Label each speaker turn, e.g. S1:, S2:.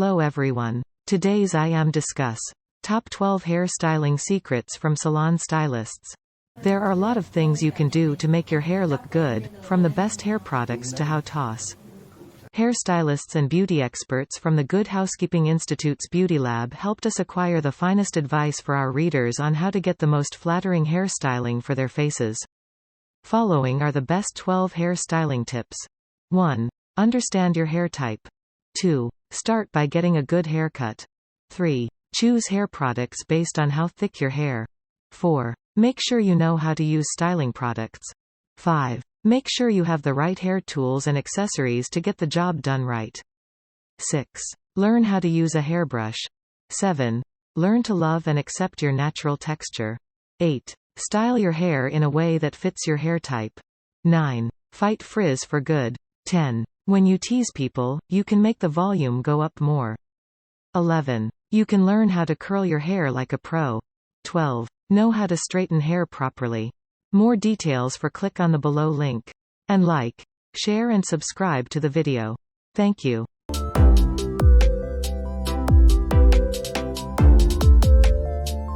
S1: Hello everyone. Today's I am discuss Top 12 Hair Styling Secrets from Salon Stylists. There are a lot of things you can do to make your hair look good, from the best hair products to how toss. Hairstylists and beauty experts from the Good Housekeeping Institute's Beauty Lab helped us acquire the finest advice for our readers on how to get the most flattering hairstyling for their faces. Following are the best 12 hair styling tips. 1. Understand your hair type. 2. Start by getting a good haircut. 3. Choose hair products based on how thick your hair. 4. Make sure you know how to use styling products. 5. Make sure you have the right hair tools and accessories to get the job done right. 6. Learn how to use a hairbrush. 7. Learn to love and accept your natural texture. 8. Style your hair in a way that fits your hair type. 9. Fight frizz for good. 10. When you tease people, you can make the volume go up more. 11. You can learn how to curl your hair like a pro. 12. Know how to straighten hair properly. More details click on the below link. And like, share and subscribe to the video. Thank you.